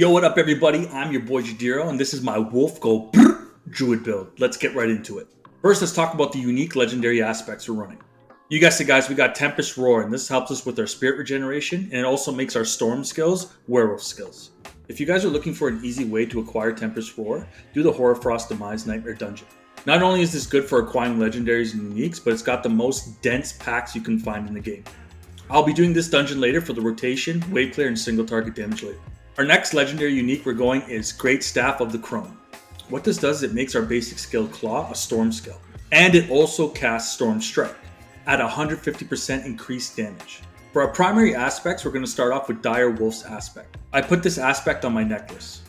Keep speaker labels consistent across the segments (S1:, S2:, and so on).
S1: Yo, what up everybody? I'm your boy Jadiro, and this is my Wolf Go Brrr Druid build. Let's get right into it. First, let's talk about the unique legendary aspects we're running. You guessed it guys, we got Tempest Roar, and this helps us with our spirit regeneration, and it also makes our storm skills werewolf skills. If you guys are looking for an easy way to acquire Tempest Roar, do the Hoarfrost Demise Nightmare Dungeon. Not only is this good for acquiring legendaries and uniques, but it's got the most dense packs you can find in the game. I'll be doing this dungeon later for the rotation, wave clear, and single target damage later. Our next legendary unique we're going is Great Staff of the Crone. What this does is it makes our basic skill Claw a storm skill. And it also casts Storm Strike at 150% increased damage. For our primary aspects, we're going to start off with Dire Wolf's aspect. I put this aspect on my necklace.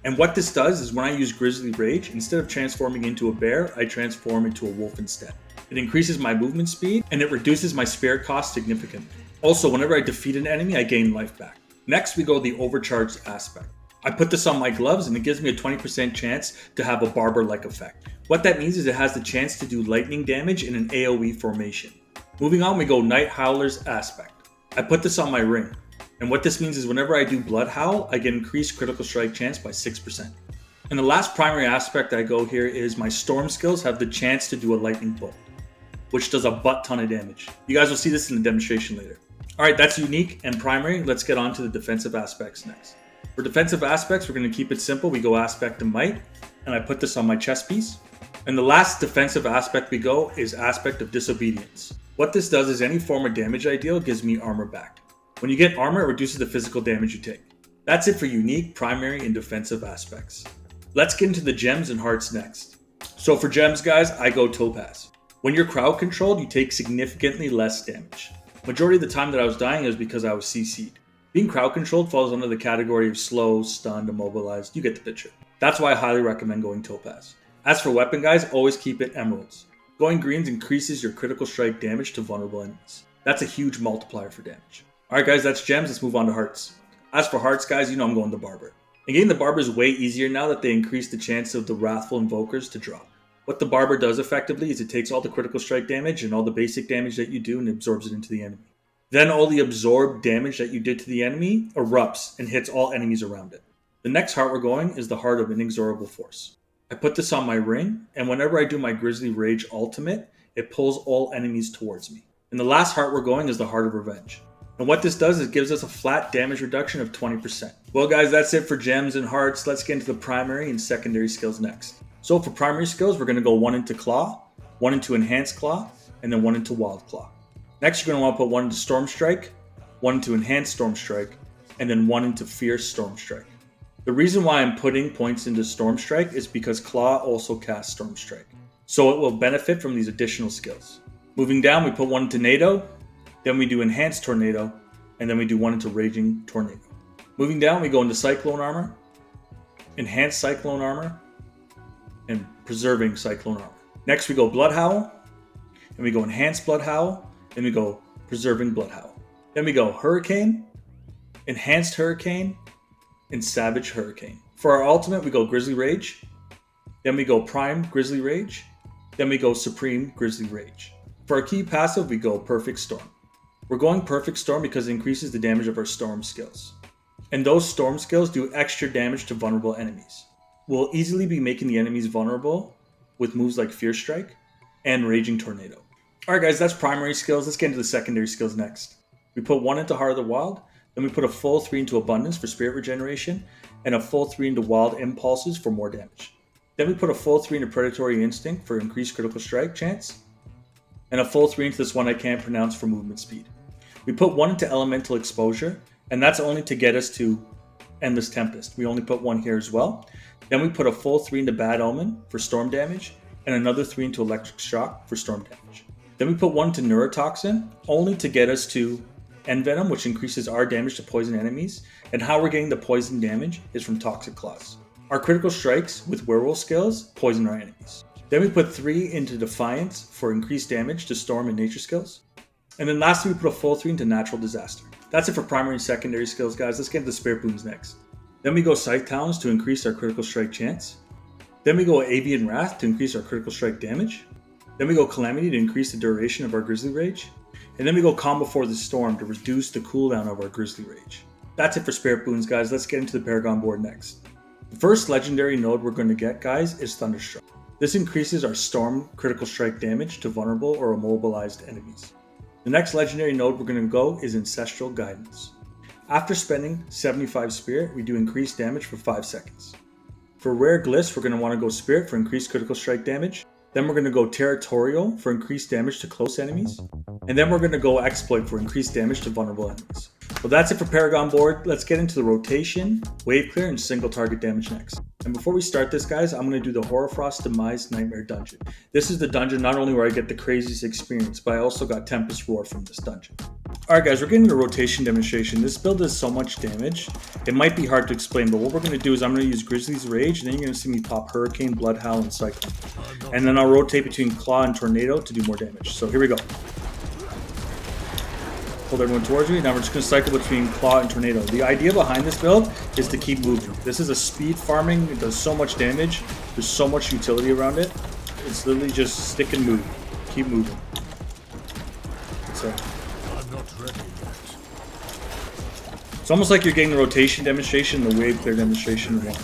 S1: And what this does is when I use Grizzly Rage, instead of transforming into a bear, I transform into a wolf instead. It increases my movement speed and it reduces my spirit cost significantly. Also, whenever I defeat an enemy, I gain life back. Next, we go the Overcharged aspect. I put this on my gloves and it gives me a 20% chance to have a barber-like effect. What that means is it has the chance to do lightning damage in an AoE formation. Moving on, we go Night Howler's aspect. I put this on my ring. And what this means is whenever I do Blood Howl, I get increased critical strike chance by 6%. And the last primary aspect I go here is my storm skills have the chance to do a lightning bolt, which does a butt ton of damage. You guys will see this in the demonstration later. Alright, that's unique and primary. Let's get on to the defensive aspects next. For defensive aspects, we're going to keep it simple. We go Aspect of Might, and I put this on my chest piece. And the last defensive aspect we go is Aspect of Disobedience. What this does is any form of damage I deal gives me armor back. When you get armor, it reduces the physical damage you take. That's it for unique, primary, and defensive aspects. Let's get into the gems and hearts next. So for gems, guys, I go Topaz. When you're crowd controlled, you take significantly less damage. Majority of the time that I was dying is because I was CC'd. Being crowd controlled falls under the category of slow, stunned, immobilized. You get the picture. That's why I highly recommend going Topaz. As for weapon, guys, always keep it Emeralds. Going greens increases your critical strike damage to vulnerable enemies. That's a huge multiplier for damage. Alright guys, that's gems. Let's move on to hearts. As for hearts, guys, you know I'm going the Barber. And getting the Barber is way easier now that they increase the chance of the Wrathful Invokers to drop. What the Barber does effectively is it takes all the critical strike damage and all the basic damage that you do and absorbs it into the enemy. Then all the absorbed damage that you did to the enemy erupts and hits all enemies around it. The next heart we're going is the Heart of Inexorable Force. I put this on my ring, and whenever I do my Grizzly Rage ultimate, it pulls all enemies towards me. And the last heart we're going is the Heart of Revenge. And what this does is it gives us a flat damage reduction of 20%. Well guys, that's it for gems and hearts. Let's get into the primary and secondary skills next. So for primary skills, we're going to go 1 into Claw, 1 into Enhanced Claw, and then 1 into Wild Claw. Next, you're going to want to put 1 into Storm Strike, 1 into Enhanced Storm Strike, and then 1 into Fierce Storm Strike. The reason why I'm putting points into Storm Strike is because Claw also casts Storm Strike, so it will benefit from these additional skills. Moving down, we put 1 into Tornado, then we do Enhanced Tornado, and then we do 1 into Raging Tornado. Moving down, we go into Cyclone Armor, Enhanced Cyclone Armor, and Preserving Cyclone Armor. Next we go Blood Howl, and we go Enhanced Blood Howl, then we go Preserving Blood Howl. Then we go Hurricane, Enhanced Hurricane, and Savage Hurricane. For our ultimate we go Grizzly Rage, then we go Prime Grizzly Rage, then we go Supreme Grizzly Rage. For our key passive we go Perfect Storm. We're going Perfect Storm because it increases the damage of our Storm skills. And those Storm skills do extra damage to vulnerable enemies. We'll easily be making the enemies vulnerable with moves like Fierce Strike and Raging Tornado. Alright guys, that's primary skills. Let's get into the secondary skills next. We put 1 into Heart of the Wild, then we put a full 3 into Abundance for spirit regeneration, and a full 3 into Wild Impulses for more damage. Then we put a full 3 into Predatory Instinct for increased critical strike chance, and a full 3 into this one I can't pronounce for movement speed. We put 1 into Elemental Exposure, and that's only to get us to Endless Tempest. We only put 1 here as well. Then we put a full 3 into Bad Omen for storm damage, and another 3 into Electric Shock for storm damage. Then we put 1 to Neurotoxin, only to get us to Envenom, which increases our damage to poison enemies, and how we're getting the poison damage is from Toxic Claws. Our critical strikes with werewolf skills poison our enemies. Then we put 3 into Defiance for increased damage to storm and nature skills. And then lastly, we put a full 3 into Natural Disaster. That's it for primary and secondary skills, guys. Let's get into Spirit Boons next. Then we go Scythe Talons to increase our critical strike chance. Then we go Avian Wrath to increase our critical strike damage. Then we go Calamity to increase the duration of our Grizzly Rage. And then we go Calm Before the Storm to reduce the cooldown of our Grizzly Rage. That's it for Spirit Boons, guys. Let's get into the Paragon board next. The first legendary node we're going to get, guys, is Thunderstruck. This increases our Storm critical strike damage to vulnerable or immobilized enemies. The next legendary node we're going to go is Ancestral Guidance. After spending 75 Spirit, we do increased damage for 5 seconds. For rare glyphs, we're going to want to go Spirit for increased critical strike damage. Then we're going to go Territorial for increased damage to close enemies. And then we're going to go Exploit for increased damage to vulnerable enemies. Well, that's it for Paragon board. Let's get into the rotation, wave clear, and single target damage next. And before we start this, guys, I'm going to do the Hoarfrost Demise Nightmare dungeon. This is the dungeon not only where I get the craziest experience, but I also got Tempest Roar from this dungeon. Alright guys, we're getting the rotation demonstration. This build does so much damage, it might be hard to explain, but what we're going to do is I'm going to use Grizzly's Rage, and then you're going to see me pop Hurricane, Blood Howl, and Cyclone. And then I'll rotate between Claw and Tornado to do more damage. So here we go. Hold everyone towards me. Now we're just going to cycle between Claw and Tornado. The idea behind this build is to keep moving. This is a speed farming. It does so much damage. There's so much utility around it. It's literally just stick and move. Keep moving. So
S2: I'm not ready yet.
S1: it's almost like you're getting the rotation demonstration and the wave clear demonstration in one.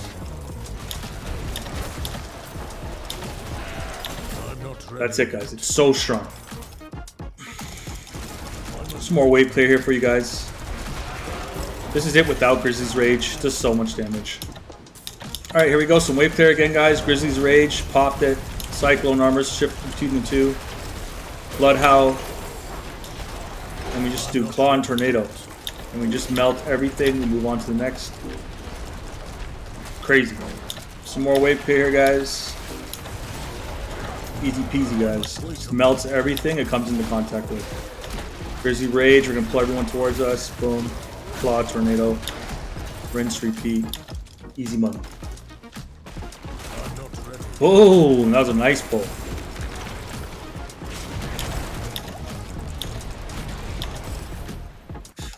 S2: I'm not ready.
S1: That's it, guys. It's so strong. Some more wave clear here for you guys. This is it without Grizzly's Rage. Does so much damage. Alright, here we go. Some wave clear again, guys. Grizzly's Rage. Popped it. Cyclone armor. Shift between the two. Blood Howl. And we just do Claw and Tornado. And we just melt everything and move on to the next. Crazy. Some more wave clear here, guys. Easy peasy, guys. Just melts everything it comes into contact with. Grizzly Rage, we're going to pull everyone towards us. Boom. Claw, Tornado. Rinse, repeat. Easy money. Whoa, that was a nice pull.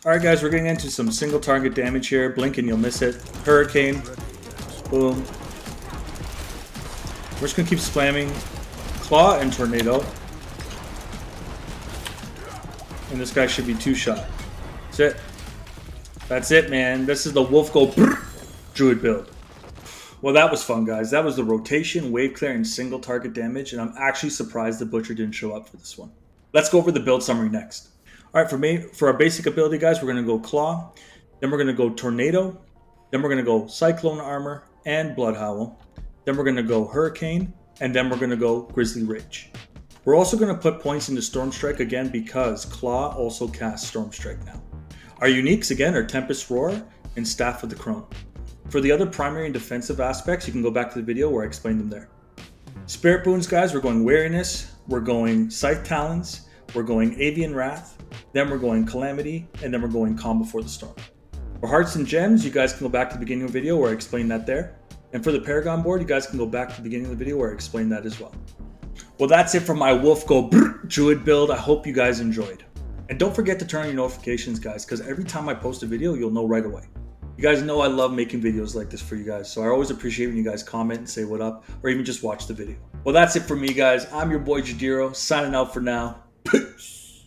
S1: Alright guys, we're getting into some single target damage here. Blink and you'll miss it. Hurricane. Boom. We're just going to keep spamming Claw and Tornado. And this guy should be 2-shot. That's it. That's it, man. This is the Wolf Go Brrr Druid build. Well, that was fun, guys. That was the rotation, wave clear, and single target damage. And I'm actually surprised the Butcher didn't show up for this one. Let's go over the build summary next. All right, for our basic ability, guys, we're going to go Claw. Then we're going to go Tornado. Then we're going to go Cyclone Armor and Blood Howl. Then we're going to go Hurricane. And then we're going to go Grizzly Rage. We're also going to put points into Storm Strike again because Claw also casts Storm Strike now. Our uniques again are Tempest Roar and Staff of the Crone. For the other primary and defensive aspects, you can go back to the video where I explained them there. Spirit Boons, guys, we're going Wariness, we're going Scythe Talons, we're going Avian Wrath, then we're going Calamity, and then we're going Calm Before the Storm. For Hearts and Gems, you guys can go back to the beginning of the video where I explained that there. And for the Paragon board, you guys can go back to the beginning of the video where I explained that as well. Well, that's it for my Wolf Go Brrr Druid build. I hope you guys enjoyed. And don't forget to turn on your notifications, guys, because every time I post a video, you'll know right away. You guys know I love making videos like this for you guys, so I always appreciate when you guys comment and say what up, or even just watch the video. Well, that's it for me, guys. I'm your boy Jadiro, signing out for now.